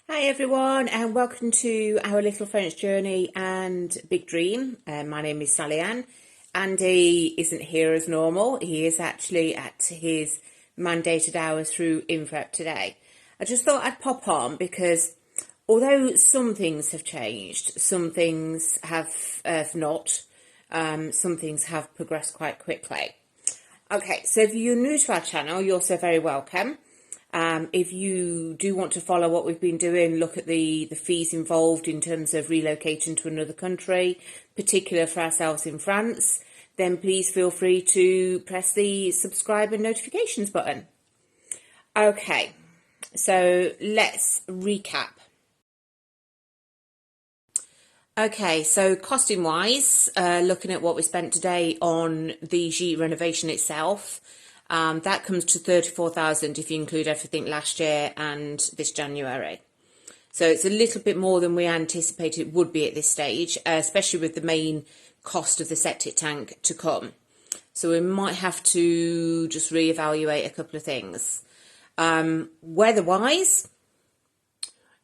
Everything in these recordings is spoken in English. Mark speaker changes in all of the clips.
Speaker 1: Hi everyone, and welcome to our little French journey and big dream. My name is Sally Ann. Andy isn't here as normal. He is actually at his mandated hours through InFrep today. I just thought I'd pop on because although some things have changed, some things have not, some things have progressed quite quickly. Okay, so if you're new to our channel, you're so very welcome. If you do want to follow what we've been doing, look at the fees involved in terms of relocating to another country, particular for ourselves in France, then please feel free to press the subscribe and notifications button. Okay, so let's recap. Okay, so costing wise, looking at what we spent today on the Gîte renovation itself, that comes to 34,000 if you include everything last year and this January. So it's a little bit more than we anticipated it would be at this stage, especially with the main cost of the septic tank to come. So we might have to just reevaluate a couple of things. Weather-wise,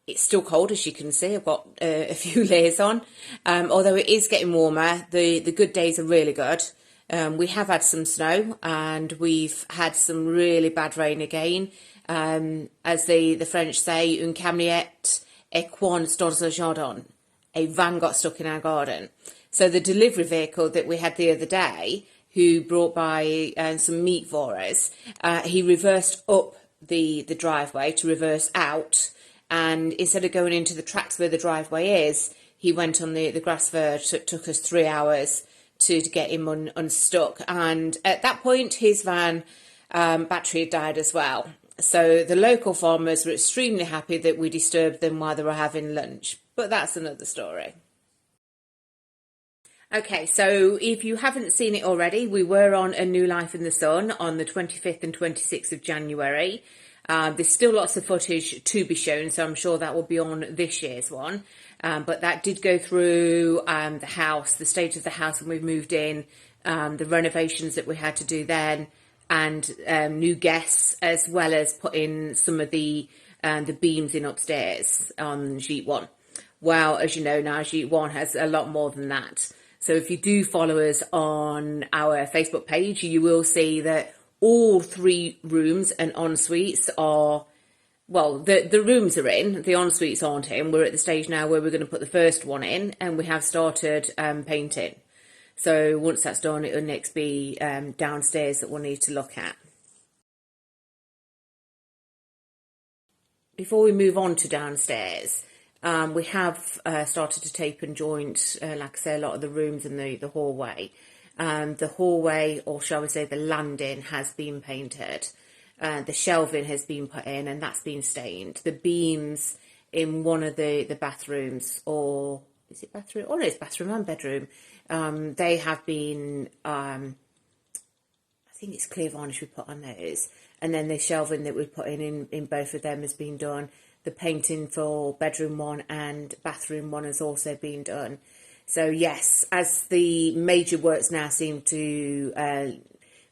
Speaker 1: it's still cold, as you can see. I've got a few layers on. Although it is getting warmer, the good days are really good. We have had some snow and we've had some really bad rain again. As the French say, une camionnette est coincée dans le jardin. A van got stuck in our garden. So the delivery vehicle that we had the other day, who brought by some meat for us, he reversed up the driveway to reverse out. And instead of going into the tracks where the driveway is, he went on the grass verge. It took us 3 hours to get him unstuck. And at that point, his van battery had died as well. So the local farmers were extremely happy that we disturbed them while they were having lunch. But that's another story. Okay, so if you haven't seen it already, we were on A New Life in the Sun on the 25th and 26th of January. There's still lots of footage to be shown, so I'm sure that will be on this year's one. But that did go through the house, the state of the house when we moved in, the renovations that we had to do then, and new guests, as well as putting some of the beams in upstairs on Gîte 1. Well, as you know now, Gîte 1 has a lot more than that. So if you do follow us on our Facebook page, you will see that all 3 rooms and en-suites are, well, the rooms are in, the en-suites aren't in. We're at the stage now where we're going to put the first one in, and we have started painting. So once that's done, it will next be downstairs that we'll need to look at. Before we move on to downstairs, we have started to tape and joint, like I say, a lot of the rooms in the hallway. The hallway, or shall we say the landing, has been painted. The shelving has been put in and that's been stained. The beams in one of the bathrooms, or is it bathroom? Oh no, it's bathroom and bedroom. They have been, I think it's clear varnish we put on those. And then the shelving that we put in both of them has been done. The painting for bedroom 1 and bathroom 1 has also been done. So yes, as the major works now seem to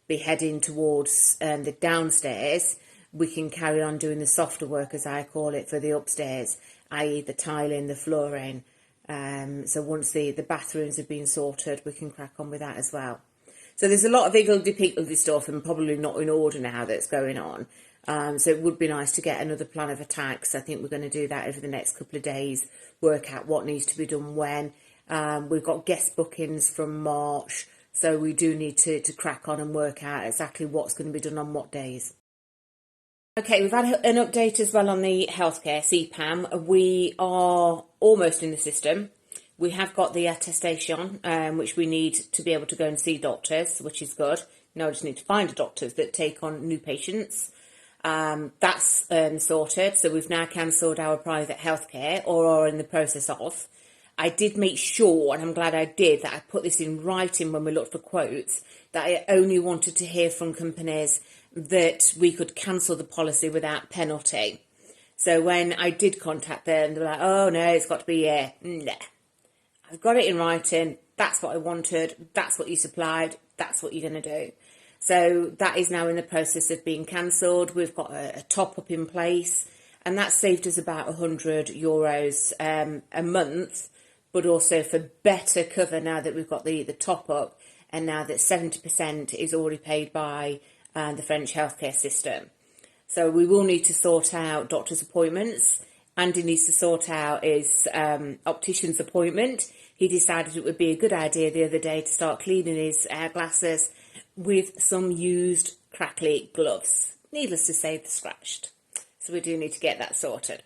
Speaker 1: be heading towards the downstairs, we can carry on doing the softer work, as I call it, for the upstairs, i.e. the tiling, the flooring. So once the bathrooms have been sorted, we can crack on with that as well. So there's a lot of higgledy-piggledy stuff, and probably not in order now, that's going on. So it would be nice to get another plan of attack. So I think we're going to do that over the next couple of days, work out what needs to be done when. We've got guest bookings from March, so we do need to crack on and work out exactly what's going to be done on what days. Okay, we've had an update as well on the healthcare CPAM. We are almost in the system. We have got the attestation, which we need to be able to go and see doctors, which is good. Now I just need to find doctors that take on new patients. That's sorted, so we've now cancelled our private healthcare, or are in the process of. I did make sure, and I'm glad I did, that I put this in writing when we looked for quotes, that I only wanted to hear from companies that we could cancel the policy without penalty. So when I did contact them, they were like, oh no, it's got to be a nah. I've got it in writing, that's what I wanted, that's what you supplied, that's what you're going to do. So that is now in the process of being cancelled. We've got a top-up in place, and that saved us about €100 a month, but also for better cover now that we've got the top up, and now that 70% is already paid by the French healthcare system. So we will need to sort out doctor's appointments. Andy needs to sort out his optician's appointment. He decided it would be a good idea the other day to start cleaning his glasses with some used crackly gloves. Needless to say, they're scratched. So we do need to get that sorted.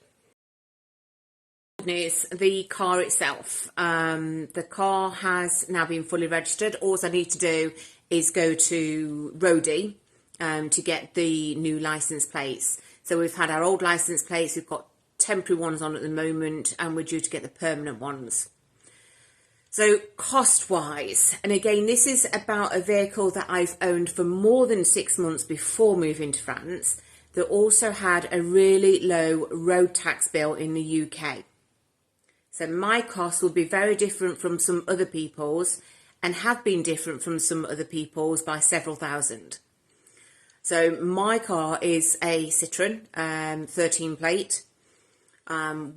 Speaker 1: News, the car itself. The car has now been fully registered. All I need to do is go to Roadie to get the new licence plates. So we've had our old licence plates, we've got temporary ones on at the moment, and we're due to get the permanent ones. So cost-wise, and again, this is about a vehicle that I've owned for more than 6 months before moving to France, that also had a really low road tax bill in the UK. So my costs will be very different from some other people's, and have been different from some other people's by several thousand. So my car is a Citroen 13 plate.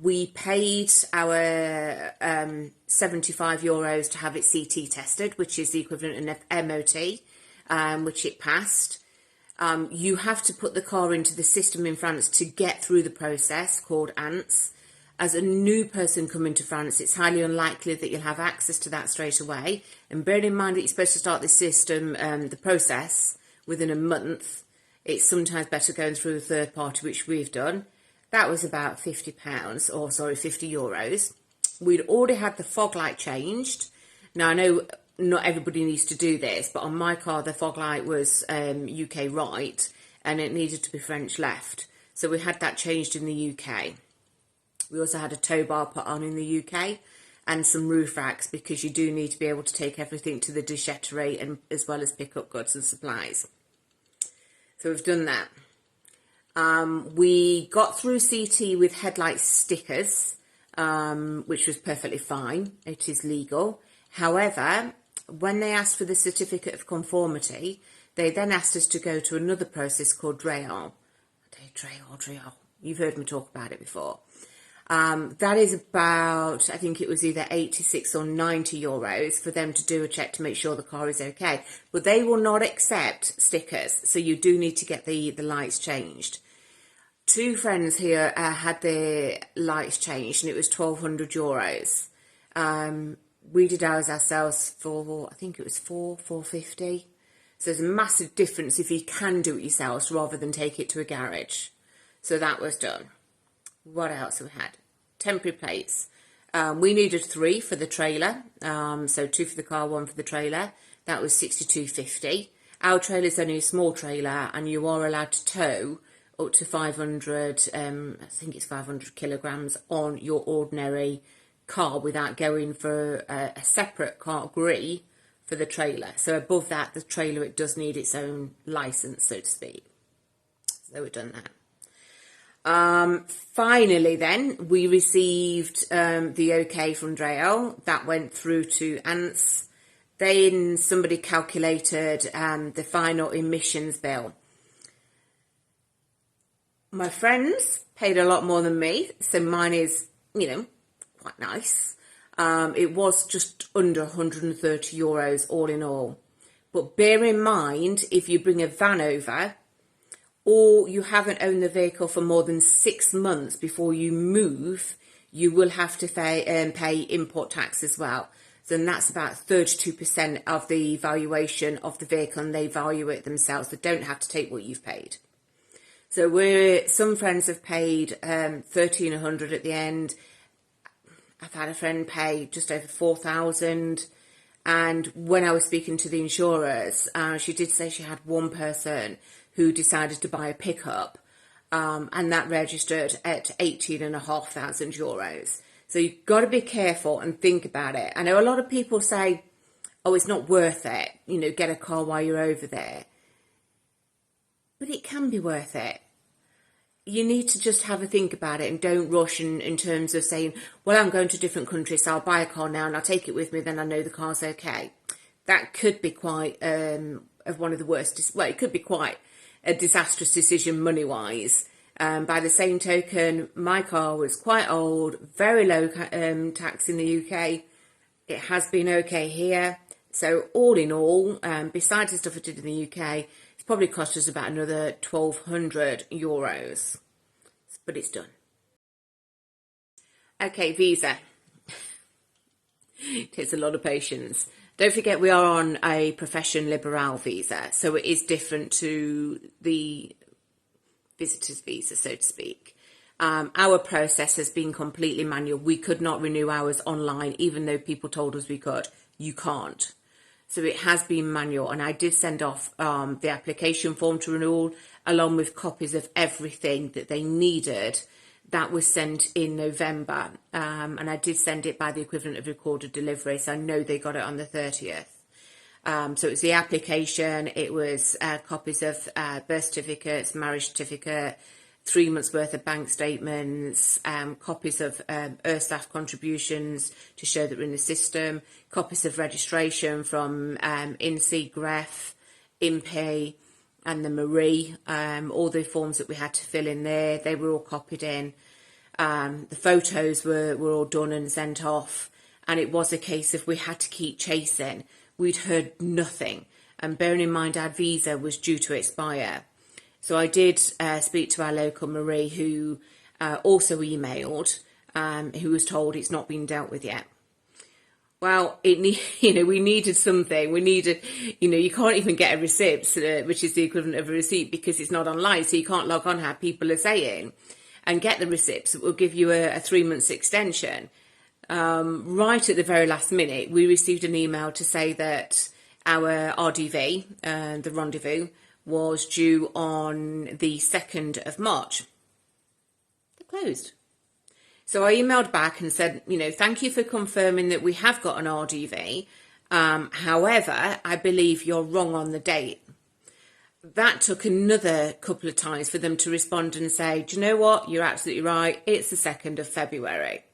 Speaker 1: We paid our €75 to have it CT tested, which is the equivalent of MOT, which it passed. You have to put the car into the system in France to get through the process called ANTS. As a new person coming to France, it's highly unlikely that you'll have access to that straight away. And bearing in mind that you're supposed to start the system, the process, within a month, it's sometimes better going through a third party, which we've done. That was about €50. We'd already had the fog light changed. Now, I know not everybody needs to do this, but on my car, the fog light was UK right, and it needed to be French left. So we had that changed in the UK. We also had a tow bar put on in the UK, and some roof racks, because you do need to be able to take everything to the déchetterie, and as well as pick up goods and supplies. So we've done that. We got through CT with headlight stickers, which was perfectly fine. It is legal. However, when they asked for the certificate of conformity, they then asked us to go to another process called DREAL. DREAL. You've heard me talk about it before. That is about, I think it was either 86 or €90 for them to do a check to make sure the car is okay. But they will not accept stickers, so you do need to get the lights changed. Two friends here had their lights changed, and it was €1,200. We did ours ourselves for, I think it was £450. So there's a massive difference if you can do it yourselves rather than take it to a garage. So that was done. What else we had? Temporary plates. We needed 3 for the trailer. So 2 for the car, 1 for the trailer. That was £62.50. Our trailer is only a small trailer, and you are allowed to tow up to 500, I think it's 500 kilograms on your ordinary car without going for a separate category for the trailer. So above that, the trailer, it does need its own license, so to speak. So we've done that. Finally then, we received the OK from DREAL. That went through to ANTS. Then somebody calculated the final emissions bill. My friends paid a lot more than me, so mine is, quite nice. It was just under €130 all in all. But bear in mind, if you bring a van over, or you haven't owned the vehicle for more than 6 months before you move, you will have to pay import tax as well. So that's about 32% of the valuation of the vehicle, and they value it themselves. They don't have to take what you've paid. So some friends have paid $1,300 at the end. I've had a friend pay just over $4,000. And when I was speaking to the insurers, she did say she had one person who decided to buy a pickup, and that registered at €18,500. So you've got to be careful and think about it. I know a lot of people say, oh, it's not worth it, get a car while you're over there. But it can be worth it. You need to just have a think about it, and don't rush in terms of saying, well, I'm going to a different country, so I'll buy a car now and I'll take it with me, then I know the car's okay. That could be quite one of the worst, it could be quite a disastrous decision money-wise. By the same token, my car was quite old, very low tax in the UK. It has been okay here. So all in all, besides the stuff I did in the UK, it's probably cost us about another €1,200. But it's done. Okay, visa. It takes a lot of patience. Don't forget we are on a profession liberale visa, so it is different to the visitor's visa, so to speak. Our process has been completely manual. We could not renew ours online, even though people told us we could. You can't. So it has been manual, and I did send off the application form to renewal, along with copies of everything that they needed. That was sent in November, and I did send it by the equivalent of recorded delivery, so I know they got it on the 30th. So it was the application, it was copies of birth certificates, marriage certificate, 3 months worth of bank statements, copies of staff contributions to show that we're in the system, copies of registration from INSEE, GREF, IMPE and the Marie, all the forms that we had to fill in there, they were all copied in. The photos were all done and sent off, and it was a case of we had to keep chasing. We'd heard nothing, and bearing in mind our visa was due to expire. So I did speak to our local Marie, who also emailed, who was told it's not been dealt with yet. Well, we needed something. We needed, you can't even get a receipt, which is the equivalent of a receipt, because it's not online, so you can't log on how people are saying and get the receipts that will give you a 3 months extension. Right at the very last minute, we received an email to say that our RDV, the rendezvous, was due on the 2nd of March. They're closed. So I emailed back and said, thank you for confirming that we have got an RDV. However, I believe you're wrong on the date. That took another couple of times for them to respond and say, do you know what? You're absolutely right. It's the 2nd of February.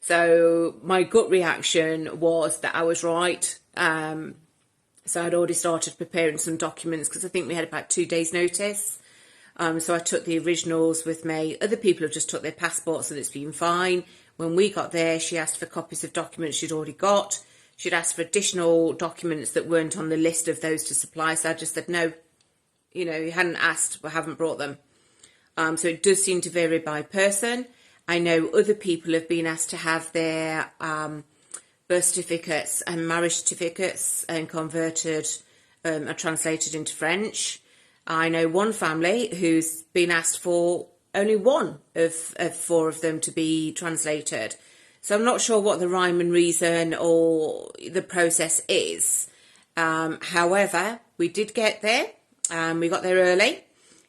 Speaker 1: So my gut reaction was that I was right. So I'd already started preparing some documents, because I think we had about 2 days' notice. So I took the originals with me. Other people have just took their passports, and it's been fine. When we got there, she asked for copies of documents she'd already got. She'd asked for additional documents that weren't on the list of those to supply. So I just said, no, you hadn't asked, I haven't brought them. So it does seem to vary by person. I know other people have been asked to have their birth certificates and marriage certificates and converted or translated into French. I know one family who's been asked for only one of 4 of them to be translated. So I'm not sure what the rhyme and reason or the process is. However, we did get there. We got there early.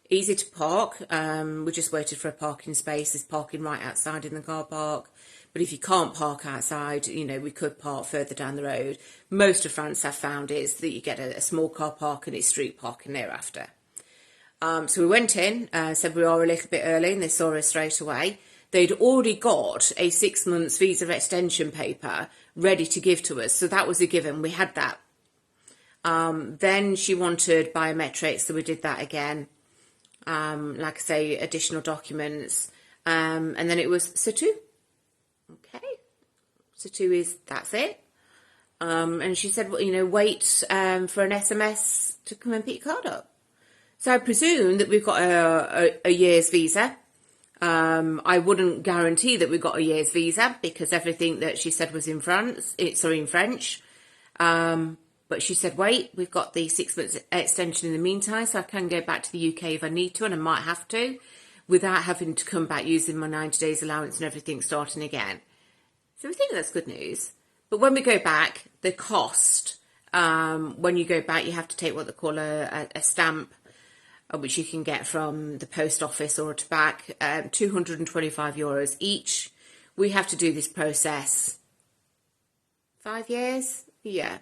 Speaker 1: Easy to park. We just waited for a parking space. There's parking right outside in the car park. But if you can't park outside, we could park further down the road. Most of France, I've found, is that you get a small car park and it's street parking thereafter. So we went in, said we are a little bit early, and they saw us straight away. They'd already got a 6 months visa extension paper ready to give to us. So that was a given. We had that. Then she wanted biometrics, so we did that again. Like I say, additional documents. And then it was Satu. Okay. Satu that's it. And she said, well, wait for an SMS to come and pick your card up. So I presume that we've got a year's visa. I wouldn't guarantee that we got a year's visa, because everything that she said was in French. But she said, wait, we've got the 6 months extension in the meantime, so I can go back to the UK if I need to, and I might have to, without having to come back using my 90 days allowance and everything starting again. So we think that's good news. But when we go back, the cost, when you go back, you have to take what they call a stamp, which you can get from the post office or to back, €225 each. We have to do this process 5 years? Yeah.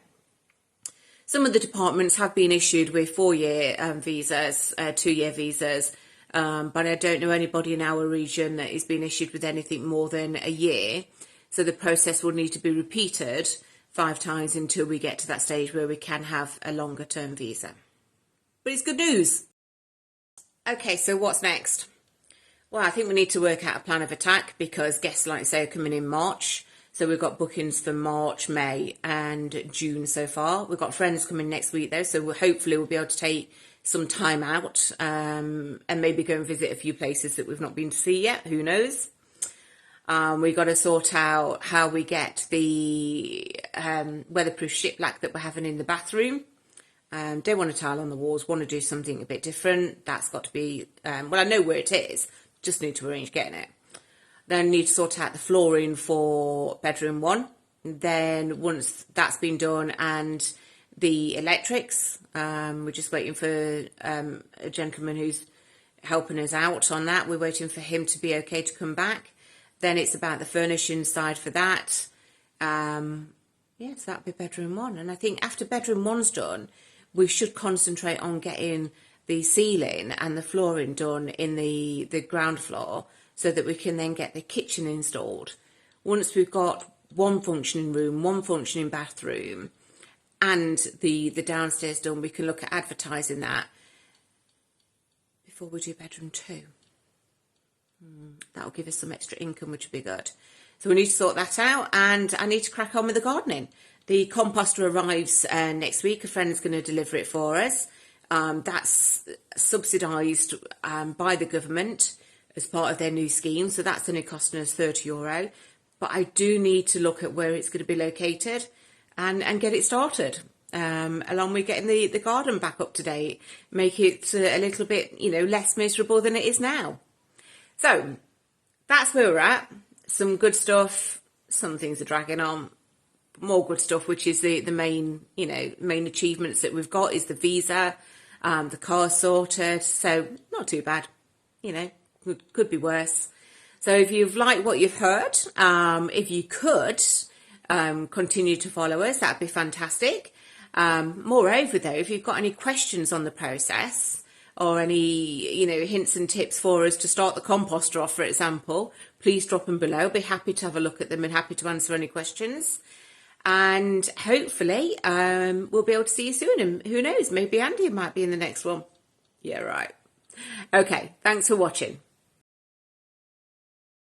Speaker 1: Some of the departments have been issued with 4-year visas, 2-year visas, but I don't know anybody in our region that is being issued with anything more than a year. So the process will need to be repeated 5 times until we get to that stage where we can have a longer term visa. But it's good news. Okay, so what's next? Well, I think we need to work out a plan of attack because guests, like I say, are coming in March. So we've got bookings for March, May and June so far. We've got friends coming next week though, so hopefully we'll be able to take some time out and maybe go and visit a few places that we've not been to see yet. Who knows? We've got to sort out how we get the weatherproof shiplap that we're having in the bathroom. Don't want a tile on the walls, want to do something a bit different. That's got to be, well, I know where it is, just need to arrange getting it. Then need to sort out the flooring for bedroom 1. Then once that's been done and the electrics, we're just waiting for a gentleman who's helping us out on that. We're waiting for him to be okay to come back. Then it's about the furnishing side for that. Yes, that'd be bedroom 1. And I think after bedroom 1's done, we should concentrate on getting the ceiling and the flooring done in the ground floor so that we can then get the kitchen installed. Once we've got one functioning room, one functioning bathroom, and the downstairs done, we can look at advertising that before we do bedroom 2. That'll give us some extra income, which would be good. So we need to sort that out, and I need to crack on with the gardening. The composter arrives next week. A friend's going to deliver it for us. That's subsidised by the government as part of their new scheme, so that's only costing us €30. But I do need to look at where it's going to be located and get it started, along with getting the garden back up to date, make it a little bit, less miserable than it is now. So that's where we're at. Some good stuff, some things are dragging on. More good stuff, which is the main, main achievements that we've got is the visa, the car sorted. So not too bad, could be worse. So if you've liked what you've heard, if you could continue to follow us, that'd be fantastic. Moreover, though, if you've got any questions on the process or any, hints and tips for us to start the composter off, for example, please drop them below. Be happy to have a look at them and happy to answer any questions. And hopefully we'll be able to see you soon. And who knows, maybe Andy might be in the next one. Yeah, right. Okay, thanks for watching.